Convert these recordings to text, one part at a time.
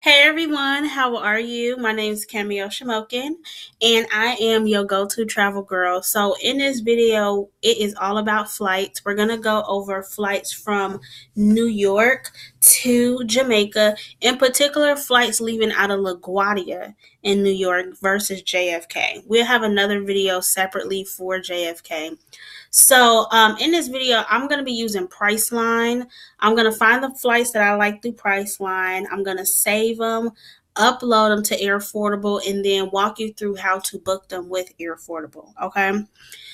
Hey everyone, how are you? My name is Camille Shamokin and I am your go-to travel girl. So in this video, it is all about flights. We're going to go over flights from New York to Jamaica, in particular flights leaving out of LaGuardia in New York versus JFK. We'll have another video separately for JFK. So in this video, I'm going to be using Priceline. I'm going to find the flights that I like through Priceline. I'm going to save them, upload them to Airfordable, and then walk you through how to book them with Airfordable. Okay.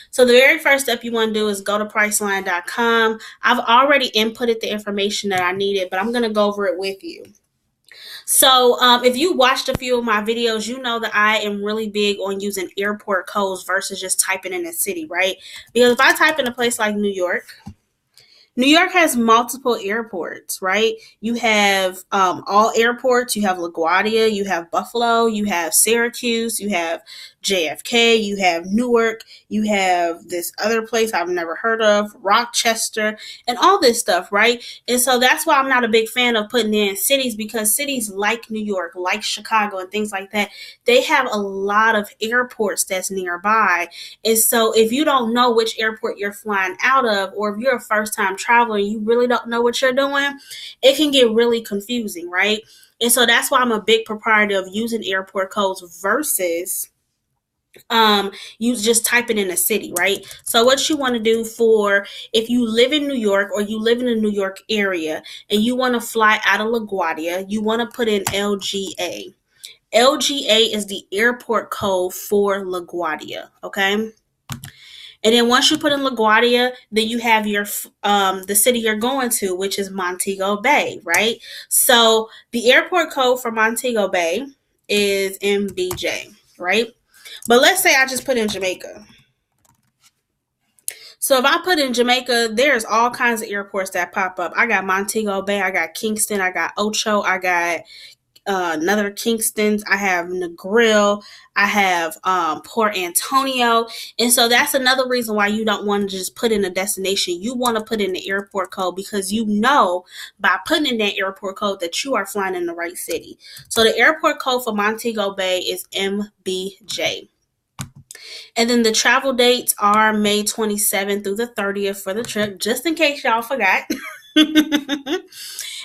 So the very first step you want to do is go to Priceline.com. I've already inputted the information that I needed, but I'm going to go over it with you. So if you watched a few of my videos, you know that I am really big on using airport codes versus just typing in a city, right? Because if I type in a place like New York has multiple airports, right? You have all airports. You have LaGuardia, you have Buffalo, you have Syracuse, you have JFK, you have Newark, you have this other place I've never heard of, Rochester, and all this stuff, right? And so that's why I'm not a big fan of putting in cities, because cities like New York, like Chicago, and things like that, they have a lot of airports that's nearby. And so if you don't know which airport you're flying out of, or if you're a first time traveler and you really don't know what you're doing, it can get really confusing, right? And so that's why I'm a big proprietor of using airport codes versus you just type it in a city, right? So what you want to do, for if you live in New York or you live in the New York area and you want to fly out of LaGuardia, you want to put in LGA. LGA is the airport code for LaGuardia, okay? And then once you put in LaGuardia, then you have your the city you're going to, which is Montego Bay, right? So the airport code for Montego Bay is MBJ, right? But let's say I just put in Jamaica. So if I put in Jamaica, there's all kinds of airports that pop up. I got Montego Bay, I got Kingston, I got Ocho, I got another Kingston's, I have Negril, I have Port Antonio. And so that's another reason why you don't want to just put in a destination. You want to put in the airport code, because you know by putting in that airport code that you are flying in the right city. So the airport code for Montego Bay is MBJ. And then the travel dates are May 27th through the 30th for the trip, just in case y'all forgot.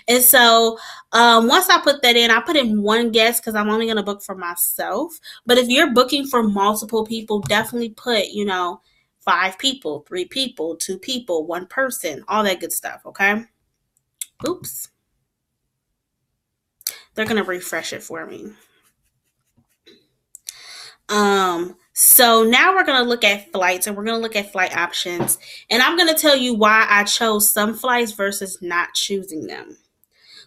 And so once I put that in, I put in one guest because I'm only going to book for myself. But if you're booking for multiple people, definitely put, 5 people, 3 people, 2 people, 1 person, all that good stuff, okay? Oops. They're going to refresh it for me. So now we're going to look at flights, and we're going to look at flight options. And I'm going to tell you why I chose some flights versus not choosing them.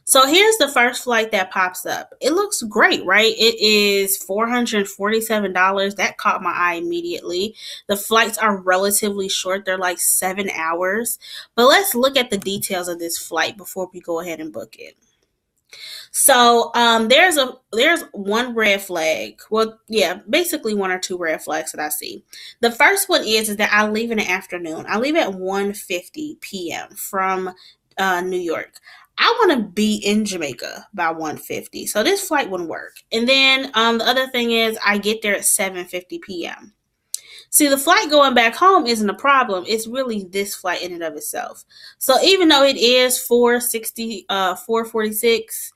So here's the first flight that pops up. It looks great, right? It is $447. That caught my eye immediately. The flights are relatively short. They're like 7 hours. But let's look at the details of this flight before we go ahead and book it. So there's one red flag. Well, yeah, basically 1 or 2 red flags that I see. The first one is that I leave in the afternoon. I leave at 1:50 p.m. from New York. I want to be in Jamaica by 1:50, so this flight wouldn't work. And then the other thing is I get there at 7:50 p.m. See, the flight going back home isn't a problem. It's really this flight in and of itself. So even though it is 446,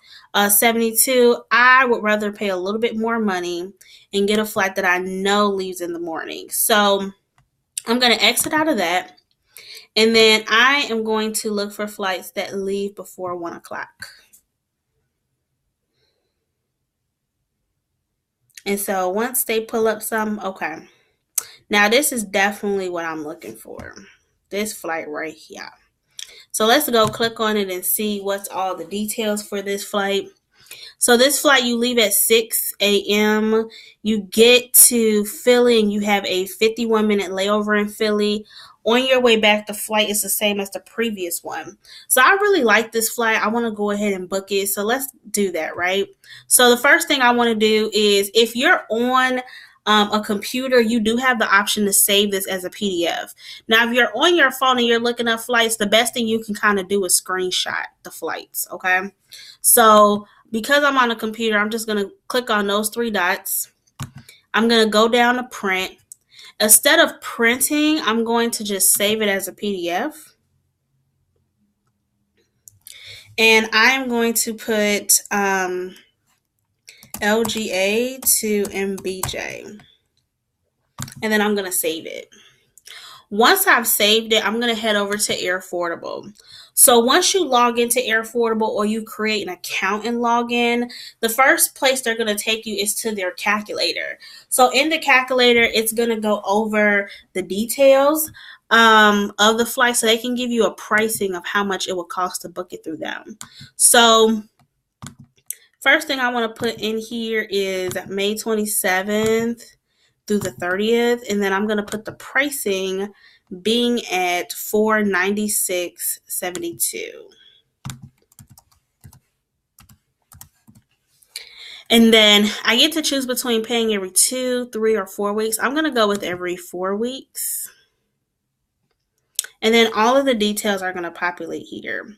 72, I would rather pay a little bit more money and get a flight that I know leaves in the morning. So I'm going to exit out of that. And then I am going to look for flights that leave before 1 o'clock. And so once they pull up some, okay. Now this is definitely what I'm looking for. This flight right here. So let's go click on it and see what's all the details for this flight. So this flight, you leave at 6 a.m. You get to Philly and you have a 51-minute layover in Philly. On your way back, the flight is the same as the previous one. So I really like this flight. I want to go ahead and book it. So let's do that, right? So the first thing I want to do is, if you're on a computer, you do have the option to save this as a PDF. Now, if you're on your phone and you're looking up flights, the best thing you can kind of do is screenshot the flights, okay? So because I'm on a computer, I'm just going to click on those three dots. I'm going to go down to print. Instead of printing, I'm going to just save it as a PDF. And I'm going to put LGA to MBJ. And then I'm going to save it. Once I've saved it, I'm going to head over to Airfordable. So once you log into Airfordable or you create an account and log in, the first place they're going to take you is to their calculator. So in the calculator, it's going to go over the details of the flight so they can give you a pricing of how much it would cost to book it through them. So first thing I want to put in here is May 27th through the 30th, and then I'm going to put the pricing being at $496.72. And then I get to choose between paying every 2, 3, or 4 weeks. I'm going to go with every 4 weeks. And then all of the details are going to populate here.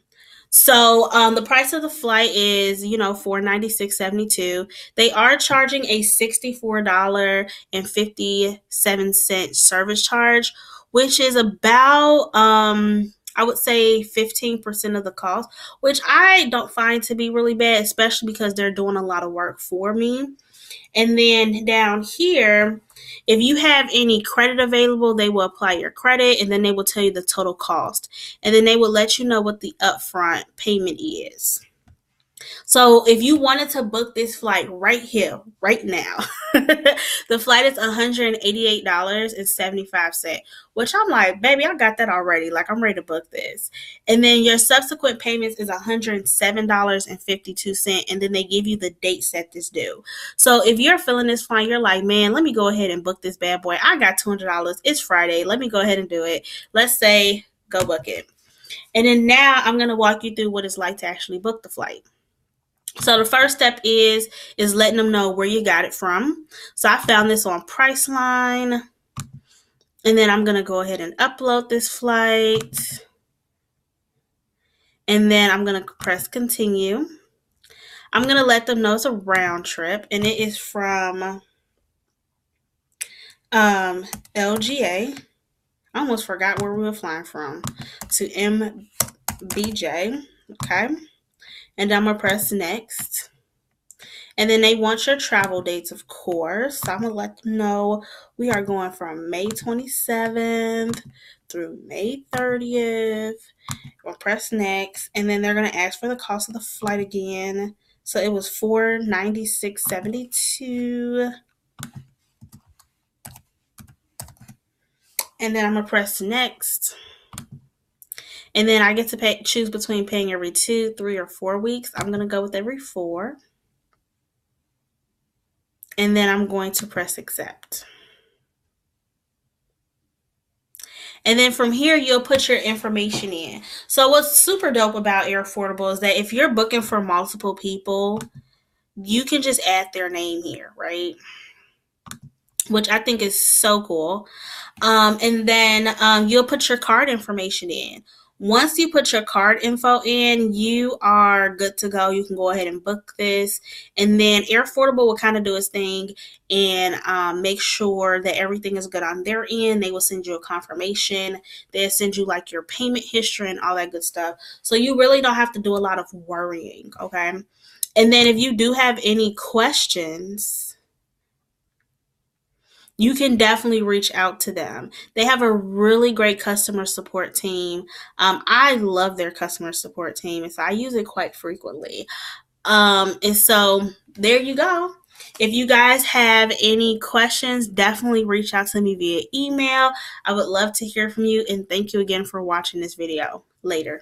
So the price of the flight is, $496.72. They are charging a $64.57 service charge, which is about, I would say 15% of the cost, which I don't find to be really bad, especially because they're doing a lot of work for me. And then down here, if you have any credit available, they will apply your credit, and then they will tell you the total cost. And then they will let you know what the upfront payment is. So if you wanted to book this flight right here, right now, the flight is $188.75, which I'm like, baby, I got that already. Like, I'm ready to book this. And then your subsequent payments is $107.52, and then they give you the dates that this due. So if you're feeling this flight, you're like, man, let me go ahead and book this bad boy. I got $200. It's Friday. Let me go ahead and do it. Let's say go book it. And then now I'm going to walk you through what it's like to actually book the flight. So the first step is letting them know where you got it from. So I found this on Priceline. And then I'm going to go ahead and upload this flight. And then I'm going to press continue. I'm going to let them know it's a round trip. And it is from LGA. I almost forgot where we were flying from. To MBJ. Okay. And I'm going to press next. And then they want your travel dates, of course. So I'm going to let them know we are going from May 27th through May 30th. We'll press next. And then they're going to ask for the cost of the flight again. So it was $496.72. And then I'm going to press next. And then I get to choose between paying every 2, 3, or 4 weeks. I'm going to go with every 4. And then I'm going to press accept. And then from here, you'll put your information in. So what's super dope about Airfordable is that if you're booking for multiple people, you can just add their name here, right? Which I think is so cool. And then you'll put your card information in. Once you put your card info in, you are good to go. You can go ahead and book this. And then Airfordable will kind of do its thing and make sure that everything is good on their end. They will send you a confirmation. They'll send you like your payment history and all that good stuff. So you really don't have to do a lot of worrying, okay? And then if you do have any questions, you can definitely reach out to them. They have a really great customer support team. I love their customer support team, and so I use it quite frequently. And so there you go. If you guys have any questions, definitely reach out to me via email. I would love to hear from you, and thank you again for watching this video. Later.